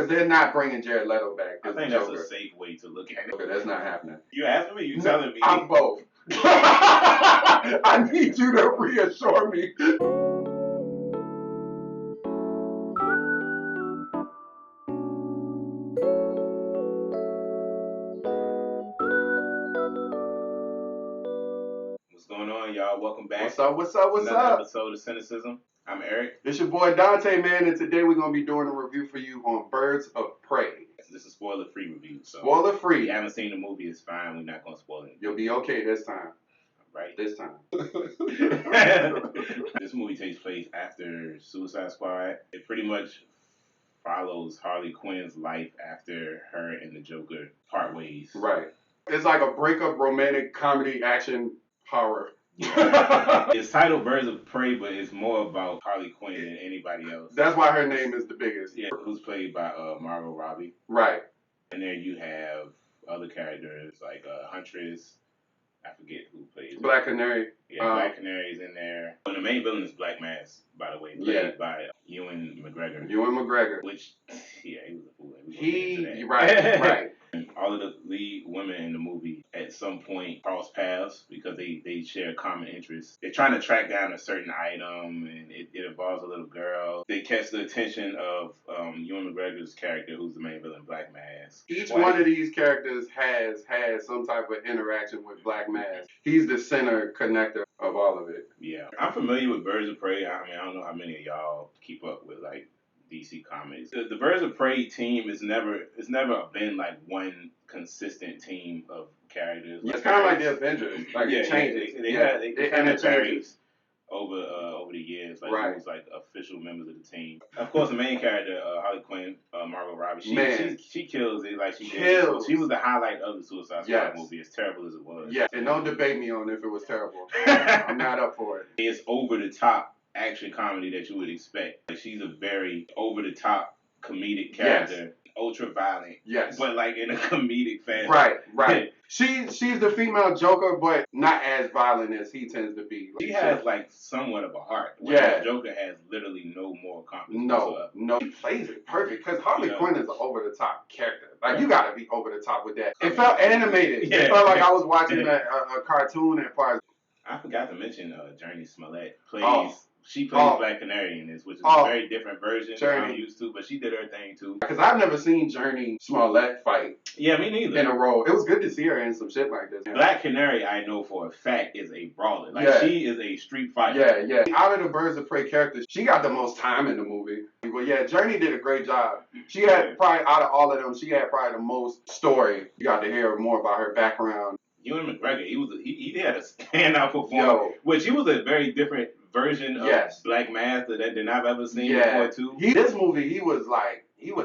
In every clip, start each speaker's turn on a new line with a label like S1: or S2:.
S1: they're not bringing Jared Leto back.
S2: I think that's a safe way to look at it.
S1: Okay, that's not happening.
S2: You asking me? You telling me?
S1: I'm both. I need you to reassure me.
S2: What's going on, y'all? Welcome back.
S1: What's up? What's up? What's
S2: Another
S1: up?
S2: episode of Cinecism. I'm Eric.
S1: It's your boy Dante, man, and today we're gonna be doing a review for you on Birds of Prey.
S2: This is spoiler-free review. So
S1: Spoiler free.
S2: If you haven't seen the movie, it's fine. We're not gonna spoil it.
S1: You'll be okay this time.
S2: Right.
S1: This time.
S2: This movie takes place after Suicide Squad. It pretty much follows Harley Quinn's life after her and the Joker part ways.
S1: Right. It's like a breakup romantic comedy action horror.
S2: It's titled Birds of Prey, but it's more about Harley Quinn than anybody else.
S1: That's why her name is the biggest.
S2: Yeah, who's played by Margot Robbie.
S1: Right.
S2: And there you have other characters like Huntress. I forget who plays
S1: Black Canary.
S2: Yeah, Black Canary's in there. And the main villain is Black Mask, by the way, played by Ewan McGregor.
S1: Ewan McGregor.
S2: Which, yeah, he was a fool.
S1: Right.
S2: And all of the lead women in the movie at some point cross paths because they share common interests. They're trying to track down a certain item, and it involves a little girl. They catch the attention of Ewan McGregor's character, who's the main villain, Black Mask.
S1: Each one of these characters has had some type of interaction with Black Mask. He's the center connector of all of it.
S2: Yeah. I'm familiar with Birds of Prey. I mean, I don't know how many of y'all keep up with, like, DC Comics. The Birds of Prey team it's never been like one consistent team of characters.
S1: It's kind of like the Avengers. Like it changes.
S2: They kind of varies over the years. Like
S1: right.
S2: It was like official members of the team. Of course, the main character, Harley Quinn, Margot Robbie, she kills it like she did. She was the highlight of the Suicide Squad movie, as terrible as it was.
S1: Yeah, and don't debate me on if it was terrible. I'm not up for it.
S2: It's over the top action comedy that you would expect. Like, she's a very over-the-top comedic character, ultra violent, but like in a comedic fashion.
S1: Right. She's the female Joker, but not as violent as he tends to be.
S2: She has like somewhat of a heart. The Joker has literally no moral compass. No,
S1: he plays it perfect because Harley Quinn is an over-the-top character. Like you gotta be over the top with that. It felt animated. It felt like I was watching a cartoon at parts.
S2: I forgot to mention Journey Smollett plays. She plays Black Canary in this, which is a very different version than I'm used to, but she did her thing too. Because
S1: I've never seen Journey Smollett fight.
S2: Yeah, me neither.
S1: In a role. It was good to see her in some shit like this.
S2: Black Canary, I know for a fact, is a brawler. Like, she is a street fighter.
S1: Yeah. Out of the Birds of Prey characters, she got the most time in the movie. But yeah, Journey did a great job. She had probably, out of all of them, she had probably the most story. You got to hear more about her background.
S2: Ewan McGregor, he had a standout performance, which he was a very different version of Black Mask than I've ever seen before too.
S1: This movie, he was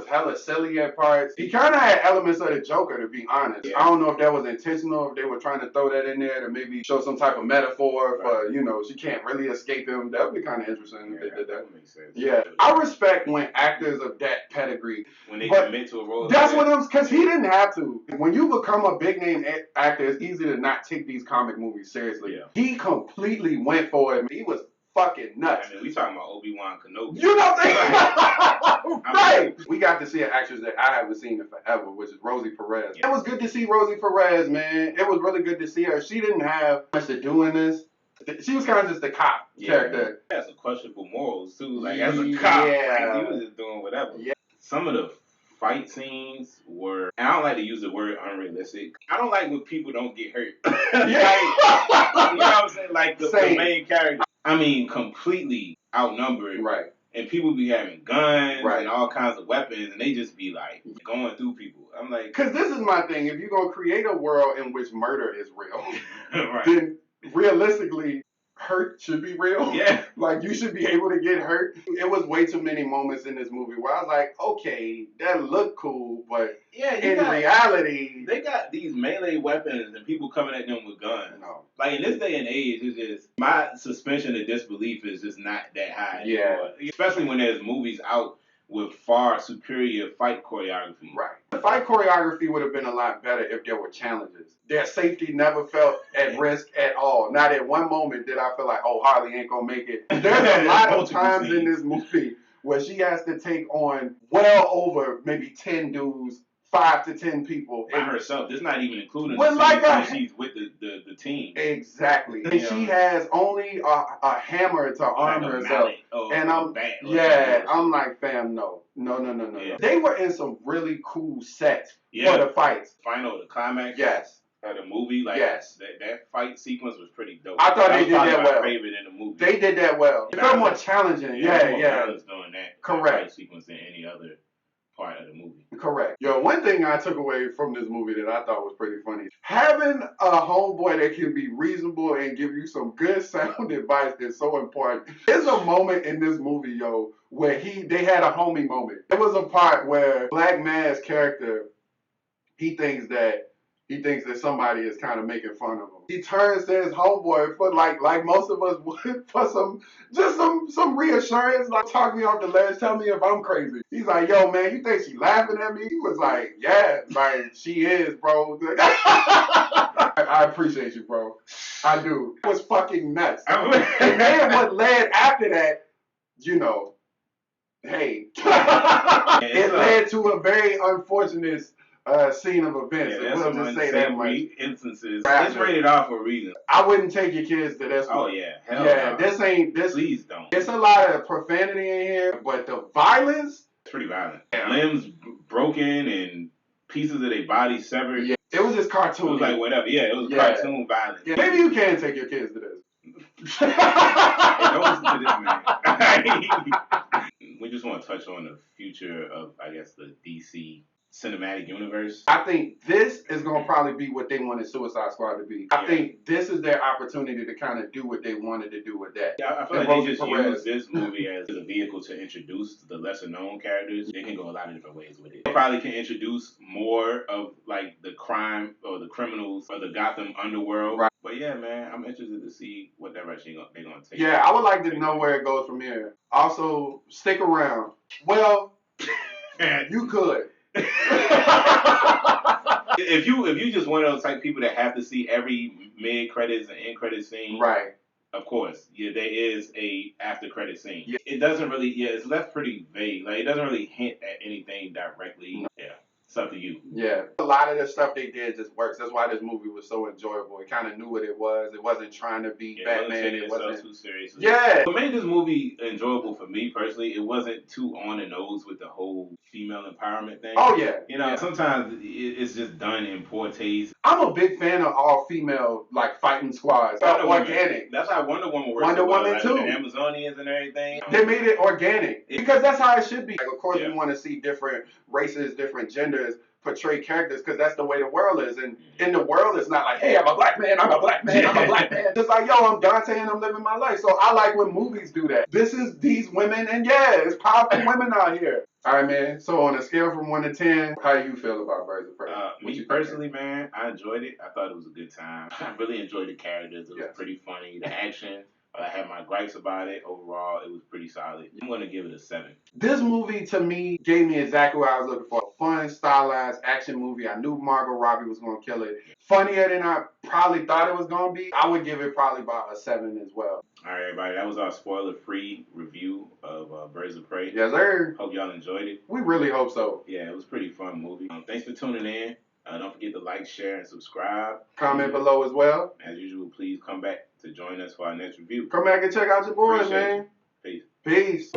S1: hella silly at parts. He kind of had elements of the Joker, to be honest. I don't know if that was intentional, if they were trying to throw that in there to maybe show some type of metaphor for, she can't really escape him. That would be kind of interesting if they did that.
S2: That would make sense.
S1: Yeah. I respect when actors of that pedigree,
S2: when they commit to a role.
S1: That's what I'm, because he didn't have to. When you become a big name actor, it's easy to not take these comic movies seriously. Yeah. He completely went for it. He was fucking nuts.
S2: I mean, we talking about Obi-Wan Kenobi.
S1: You know what right. We got to see an actress that I haven't seen in forever, which is Rosie Perez. It was good to see Rosie Perez, man. It was really good to see her. She didn't have much to do in this. She was kind of just the cop character.
S2: He has some questionable morals, too. Like, as a cop, he was just doing whatever. Yeah. Some of the fight scenes were, and I don't like to use the word unrealistic. I don't like when people don't get hurt. Like, you know what I'm saying? Like, the main character. I mean, completely outnumbered.
S1: Right.
S2: And people be having guns and all kinds of weapons, and they just be, like, going through people. I'm like...
S1: Because this is my thing. If you're going to create a world in which murder is real, then realistically, hurt should be real.
S2: Yeah.
S1: Like, you should be able to get hurt. It was way too many moments in this movie where I was like, okay, that looked cool, but in reality...
S2: They got these melee weapons and people coming at them with guns. No. Like, in this day and age, it's just... My suspension of disbelief is just not that high anymore. Especially when there's movies out with far superior fight choreography.
S1: Right. The fight choreography would have been a lot better if there were challenges. Their safety never felt at risk at all. Not at one moment did I feel like, oh, Harley ain't gonna make it. There's a lot of times in this movie where she has to take on well over maybe 10 dudes, 5 to 10 people.
S2: By herself. This not even including she's with the team.
S1: Exactly. And she has only a hammer to arm herself. And I'm like, fam, no. Yeah. They were in some really cool sets for the fights.
S2: The climax.
S1: Yes.
S2: The movie, that fight sequence was pretty dope.
S1: I thought they did that well.
S2: My favorite in the movie.
S1: They did that well. It felt more challenging. Yeah.
S2: Doing that fight sequence than any other part of the movie.
S1: Correct. Yo, one thing I took away from this movie that I thought was pretty funny, having a homeboy that can be reasonable and give you some good sound advice is so important. There's a moment in this movie, yo, where they had a homie moment. There was a part where Black Man's character, he thinks that somebody is kind of making fun of him. He turns to his homeboy for like most of us would, for some reassurance, like talk me off the ledge, tell me if I'm crazy. He's like, yo man, you think she laughing at me? He was like, yeah, like she is, bro. I appreciate you, bro. I do. It was fucking nuts. And then what led after that, hey, it led to a very unfortunate scene of events.
S2: Yeah, we'll just say that much. Instances. It's rated R for a reason.
S1: I wouldn't take your kids to this one.
S2: Oh yeah, hell no.
S1: Please don't. It's a lot of profanity in here, but the violence.
S2: It's pretty violent. Yeah. Limbs broken and pieces of their body severed.
S1: Yeah, it was just cartoon.
S2: It was like whatever. Yeah, it was cartoon violence.
S1: Yeah, maybe you can take your kids to this.
S2: Hey, don't listen to this man. We just want to touch on the future of, I guess, the DC cinematic universe.
S1: I think this is going to probably be what they wanted Suicide Squad to be. I think this is their opportunity to kind of do what they wanted to do with that.
S2: Yeah, I feel like they just use this movie as a vehicle to introduce the lesser known characters. They can go a lot of different ways with it. They probably can introduce more of like the crime or the criminals or the Gotham underworld. Right. But yeah, man, I'm interested to see what direction they're going to take.
S1: Yeah, I would like to know where it goes from here. Also, stick around. Well, you could.
S2: If you just one of those type of people that have to see every mid credits and end credit scene,
S1: right?
S2: Of course, yeah, there is a after credit scene. Yeah. It doesn't really, it's left pretty vague. Like it doesn't really hint at anything directly. No. Yeah. It's up to you.
S1: Yeah. A lot of the stuff they did just works. That's why this movie was so enjoyable. It kind of knew what it was. It wasn't trying to be Batman.
S2: It wasn't too serious.
S1: Yeah.
S2: What made this movie enjoyable for me personally, it wasn't too on the nose with the whole female empowerment thing.
S1: Oh, yeah.
S2: Sometimes it's just done in poor taste.
S1: I'm a big fan of all female, like, fighting squads. Organic.
S2: That's how Wonder Woman works.
S1: Wonder Woman, too.
S2: The Amazonians and everything.
S1: They made it organic. Because that's how it should be. Like, of course, we want to see different races, different genders portray characters because that's the way the world is. And in the world, it's not like, hey, I'm a black man, I'm a black man, I'm a black man. It's like, yo, I'm Dante and I'm living my life. So I like when movies do that. This is these women, and yeah, it's powerful women out here. All right, man. So on a scale from 1 to 10, how do you feel about Birds of Prey?
S2: Me personally, man, I enjoyed it. I thought it was a good time. I really enjoyed the characters. It was pretty funny. The action. I had my gripes about it. Overall, it was pretty solid. I'm going to give it a 7.
S1: This movie, to me, gave me exactly what I was looking for. A fun, stylized action movie. I knew Margot Robbie was going to kill it. Funnier than I probably thought it was going to be. I would give it probably about a 7 as well.
S2: All right, everybody. That was our spoiler-free review of Birds of Prey.
S1: Yes, sir.
S2: Hope y'all enjoyed it.
S1: We really hope so.
S2: Yeah, it was a pretty fun movie. Thanks for tuning in. Don't forget to like, share, and subscribe.
S1: Comment below as well.
S2: As usual, please come back to join us for our next review.
S1: Come back and check out your boys, man.
S2: Peace.
S1: Peace.